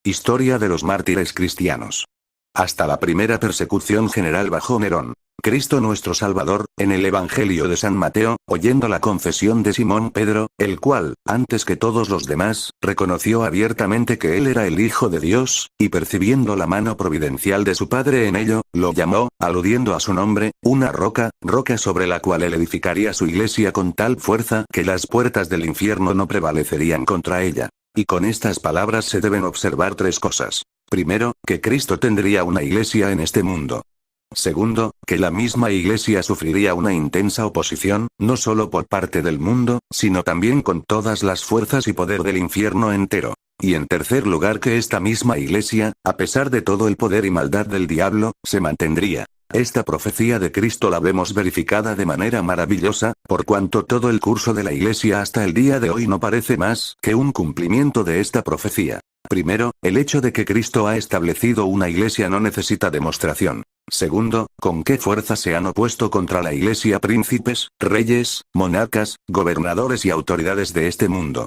Historia de los mártires cristianos. Hasta la primera persecución general bajo Nerón. Cristo nuestro Salvador, en el Evangelio de San Mateo, oyendo la confesión de Simón Pedro, el cual, antes que todos los demás, reconoció abiertamente que él era el Hijo de Dios, y percibiendo la mano providencial de su Padre en ello, lo llamó, aludiendo a su nombre, una roca sobre la cual él edificaría su iglesia con tal fuerza que las puertas del infierno no prevalecerían contra ella. Y con estas palabras se deben observar tres cosas. Primero, que Cristo tendría una iglesia en este mundo. Segundo, que la misma iglesia sufriría una intensa oposición, no solo por parte del mundo, sino también con todas las fuerzas y poder del infierno entero. Y en tercer lugar que esta misma iglesia, a pesar de todo el poder y maldad del diablo, se mantendría. Esta profecía de Cristo la vemos verificada de manera maravillosa, por cuanto todo el curso de la iglesia hasta el día de hoy no parece más que un cumplimiento de esta profecía. Primero, el hecho de que Cristo ha establecido una iglesia no necesita demostración. Segundo, con qué fuerza se han opuesto contra la iglesia príncipes, reyes, monarcas, gobernadores y autoridades de este mundo.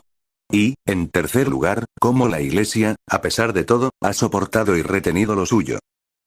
Y, en tercer lugar, cómo la iglesia, a pesar de todo, ha soportado y retenido lo suyo.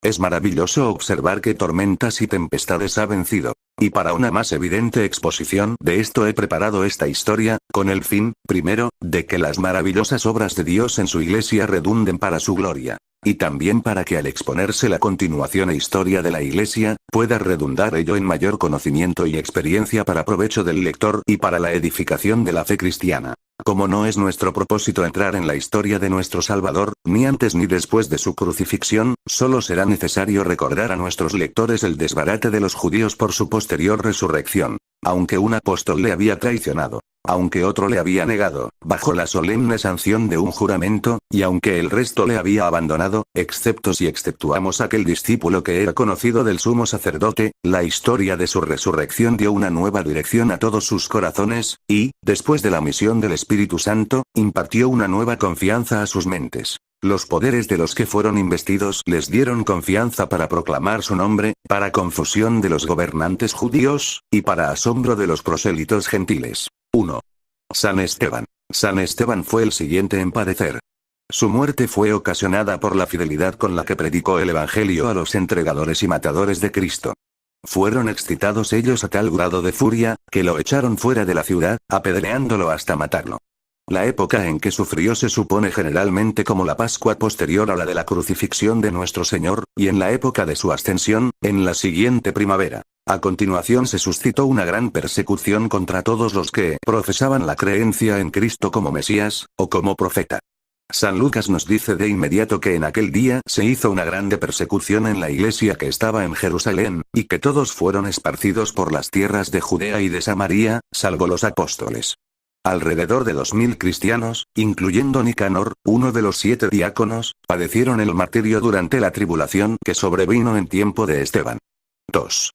Es maravilloso observar qué tormentas y tempestades ha vencido. Y para una más evidente exposición de esto he preparado esta historia, con el fin, primero, de que las maravillosas obras de Dios en su iglesia redunden para su gloria. Y también para que al exponerse la continuación e historia de la iglesia, pueda redundar ello en mayor conocimiento y experiencia para provecho del lector y para la edificación de la fe cristiana. Como no es nuestro propósito entrar en la historia de nuestro Salvador, ni antes ni después de su crucifixión, solo será necesario recordar a nuestros lectores el desbarate de los judíos por su posterior resurrección. Aunque un apóstol le había traicionado, aunque otro le había negado, bajo la solemne sanción de un juramento, y aunque el resto le había abandonado, excepto si exceptuamos aquel discípulo que era conocido del sumo sacerdote, la historia de su resurrección dio una nueva dirección a todos sus corazones, y, después de la misión del Espíritu Santo, impartió una nueva confianza a sus mentes. Los poderes de los que fueron investidos les dieron confianza para proclamar su nombre, para confusión de los gobernantes judíos, y para asombro de los prosélitos gentiles. 1. San Esteban. San Esteban fue el siguiente en padecer. Su muerte fue ocasionada por la fidelidad con la que predicó el Evangelio a los entregadores y matadores de Cristo. Fueron excitados ellos a tal grado de furia, que lo echaron fuera de la ciudad, apedreándolo hasta matarlo. La época en que sufrió se supone generalmente como la Pascua posterior a la de la crucifixión de nuestro Señor, y en la época de su ascensión, en la siguiente primavera. A continuación se suscitó una gran persecución contra todos los que profesaban la creencia en Cristo como Mesías, o como profeta. San Lucas nos dice de inmediato que en aquel día se hizo una grande persecución en la iglesia que estaba en Jerusalén, y que todos fueron esparcidos por las tierras de Judea y de Samaria, salvo los apóstoles. Alrededor de 2000 cristianos, incluyendo Nicanor, uno de los 7 diáconos, padecieron el martirio durante la tribulación que sobrevino en tiempo de Esteban. 2.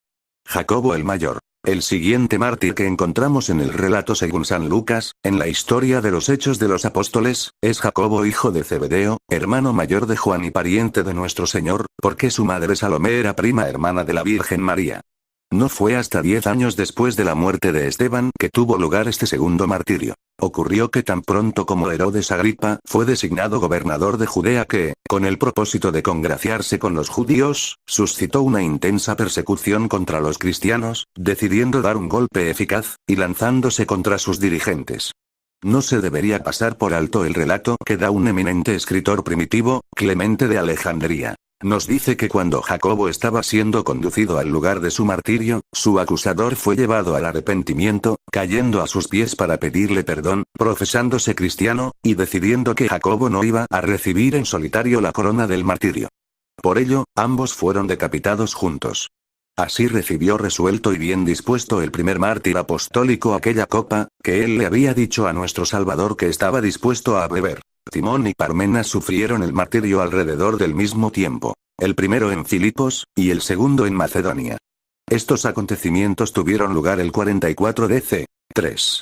Jacobo el Mayor. El siguiente mártir que encontramos en el relato según San Lucas, en la historia de los Hechos de los Apóstoles, es Jacobo hijo de Zebedeo, hermano mayor de Juan y pariente de nuestro Señor, porque su madre Salomé era prima hermana de la Virgen María. No fue hasta 10 años después de la muerte de Esteban que tuvo lugar este segundo martirio. Ocurrió que tan pronto como Herodes Agripa fue designado gobernador de Judea que, con el propósito de congraciarse con los judíos, suscitó una intensa persecución contra los cristianos, decidiendo dar un golpe eficaz, y lanzándose contra sus dirigentes. No se debería pasar por alto el relato que da un eminente escritor primitivo, Clemente de Alejandría. Nos dice que cuando Jacobo estaba siendo conducido al lugar de su martirio, su acusador fue llevado al arrepentimiento, cayendo a sus pies para pedirle perdón, profesándose cristiano, y decidiendo que Jacobo no iba a recibir en solitario la corona del martirio. Por ello, ambos fueron decapitados juntos. Así recibió resuelto y bien dispuesto el primer mártir apostólico aquella copa, que él le había dicho a nuestro Salvador que estaba dispuesto a beber. Simón y Parmenas sufrieron el martirio alrededor del mismo tiempo, el primero en Filipos, y el segundo en Macedonia. Estos acontecimientos tuvieron lugar el 44 DC. 3.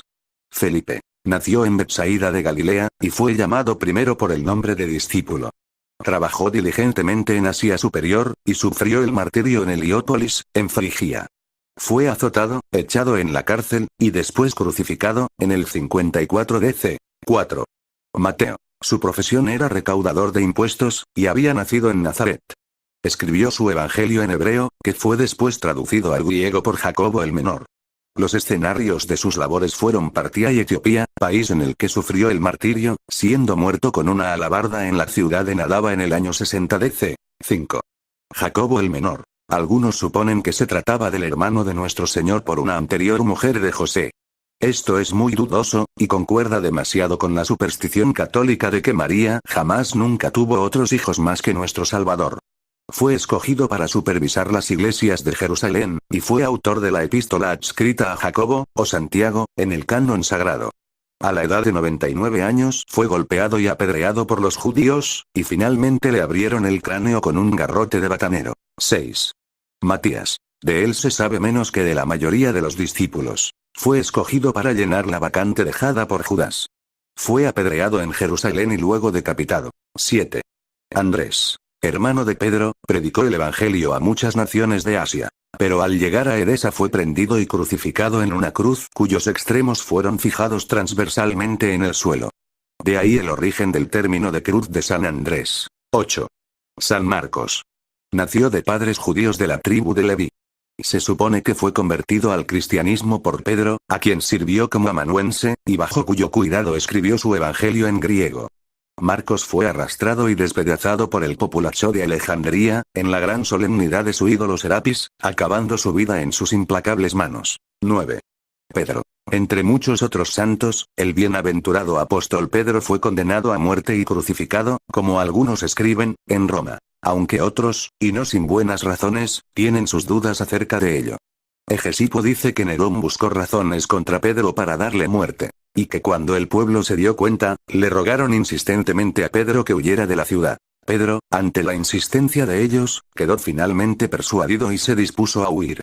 Felipe. Nació en Betsaida de Galilea, y fue llamado primero por el nombre de discípulo. Trabajó diligentemente en Asia Superior, y sufrió el martirio en Heliópolis, en Frigia. Fue azotado, echado en la cárcel, y después crucificado, en el 54 DC. 4. Mateo. Su profesión era recaudador de impuestos, y había nacido en Nazaret. Escribió su evangelio en hebreo, que fue después traducido al griego por Jacobo el Menor. Los escenarios de sus labores fueron Partia y Etiopía, país en el que sufrió el martirio, siendo muerto con una alabarda en la ciudad de Nadaba en el año 60 DC. 5. Jacobo el Menor. Algunos suponen que se trataba del hermano de nuestro Señor por una anterior mujer de José. Esto es muy dudoso, y concuerda demasiado con la superstición católica de que María jamás nunca tuvo otros hijos más que nuestro Salvador. Fue escogido para supervisar las iglesias de Jerusalén, y fue autor de la epístola adscrita a Jacobo, o Santiago, en el canon sagrado. A la edad de 99 años fue golpeado y apedreado por los judíos, y finalmente le abrieron el cráneo con un garrote de batanero. 6. Matías. De él se sabe menos que de la mayoría de los discípulos. Fue escogido para llenar la vacante dejada por Judas. Fue apedreado en Jerusalén y luego decapitado. 7. Andrés. Hermano de Pedro, predicó el evangelio a muchas naciones de Asia. Pero al llegar a Edesa fue prendido y crucificado en una cruz cuyos extremos fueron fijados transversalmente en el suelo. De ahí el origen del término de cruz de San Andrés. 8. San Marcos. Nació de padres judíos de la tribu de Leví. Se supone que fue convertido al cristianismo por Pedro, a quien sirvió como amanuense, y bajo cuyo cuidado escribió su evangelio en griego. Marcos fue arrastrado y despedazado por el populacho de Alejandría, en la gran solemnidad de su ídolo Serapis, acabando su vida en sus implacables manos. 9. Pedro. Entre muchos otros santos, el bienaventurado apóstol Pedro fue condenado a muerte y crucificado, como algunos escriben, en Roma. Aunque otros, y no sin buenas razones, tienen sus dudas acerca de ello. Hegesipo dice que Nerón buscó razones contra Pedro para darle muerte. Y que cuando el pueblo se dio cuenta, le rogaron insistentemente a Pedro que huyera de la ciudad. Pedro, ante la insistencia de ellos, quedó finalmente persuadido y se dispuso a huir.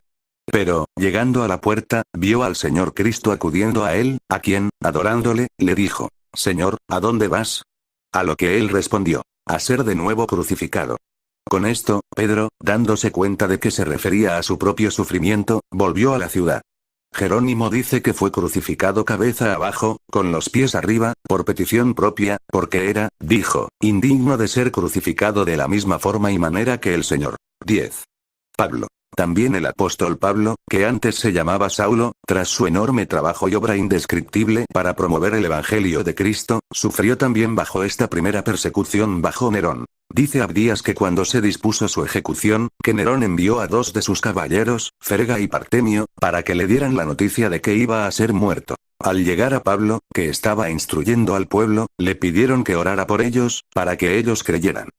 Pero, llegando a la puerta, vio al Señor Cristo acudiendo a él, a quien, adorándole, le dijo: Señor, ¿a dónde vas? A lo que él respondió: a ser de nuevo crucificado. Con esto, Pedro, dándose cuenta de que se refería a su propio sufrimiento, volvió a la ciudad. Jerónimo dice que fue crucificado cabeza abajo, con los pies arriba, por petición propia, porque era, dijo, indigno de ser crucificado de la misma forma y manera que el Señor. 10. Pablo. También el apóstol Pablo, que antes se llamaba Saulo, tras su enorme trabajo y obra indescriptible para promover el Evangelio de Cristo, sufrió también bajo esta primera persecución bajo Nerón. Dice Abdías que cuando se dispuso su ejecución, que Nerón envió a 2 de sus caballeros, Ferga y Partemio, para que le dieran la noticia de que iba a ser muerto. Al llegar a Pablo, que estaba instruyendo al pueblo, le pidieron que orara por ellos, para que ellos creyeran.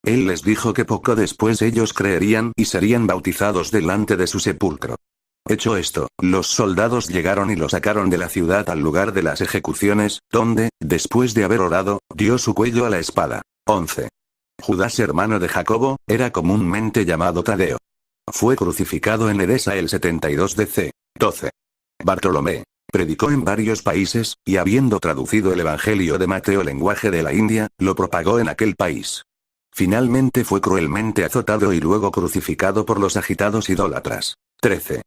Él les dijo que poco después ellos creerían y serían bautizados delante de su sepulcro. Hecho esto, los soldados llegaron y lo sacaron de la ciudad al lugar de las ejecuciones, donde, después de haber orado, dio su cuello a la espada. 11. Judas, hermano de Jacobo, era comúnmente llamado Tadeo. Fue crucificado en Edesa el 72 DC. 12. Bartolomé. Predicó en varios países, y habiendo traducido el Evangelio de Mateo lenguaje de la India, lo propagó en aquel país. Finalmente fue cruelmente azotado y luego crucificado por los agitados idólatras. 13.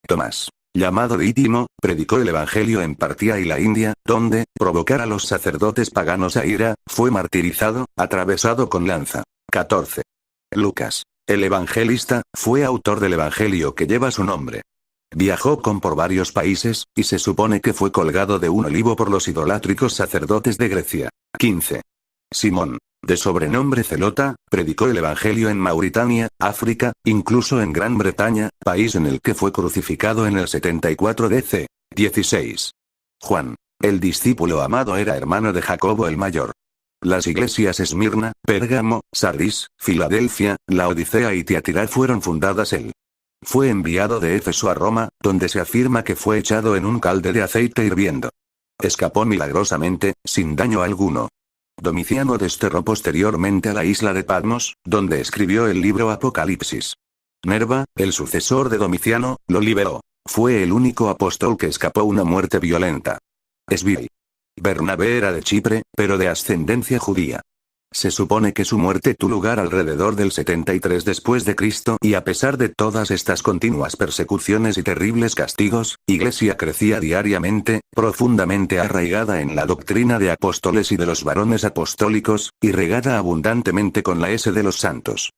Tomás. Llamado Dídimo, predicó el Evangelio en Partia y la India, donde, provocar a los sacerdotes paganos a ira, fue martirizado, atravesado con lanza. 14. Lucas. El evangelista, fue autor del Evangelio que lleva su nombre. Viajó por varios países, y se supone que fue colgado de un olivo por los idolátricos sacerdotes de Grecia. 15. Simón. De sobrenombre Zelota, predicó el Evangelio en Mauritania, África, incluso en Gran Bretaña, país en el que fue crucificado en el 74 DC. 16. Juan. El discípulo amado era hermano de Jacobo el Mayor. Las iglesias Esmirna, Pérgamo, Sardis, Filadelfia, Laodicea y Tiatira fueron fundadas él. Fue enviado de Éfeso a Roma, donde se afirma que fue echado en un calde de aceite hirviendo. Escapó milagrosamente, sin daño alguno. Domiciano desterró posteriormente a la isla de Patmos, donde escribió el libro Apocalipsis. Nerva, el sucesor de Domiciano, lo liberó. Fue el único apóstol que escapó una muerte violenta. Esbirri. Bernabé era de Chipre, pero de ascendencia judía. Se supone que su muerte tuvo lugar alrededor del 73 después de Cristo y a pesar de todas estas continuas persecuciones y terribles castigos, Iglesia crecía diariamente, profundamente arraigada en la doctrina de apóstoles y de los varones apostólicos, y regada abundantemente con la S de los santos.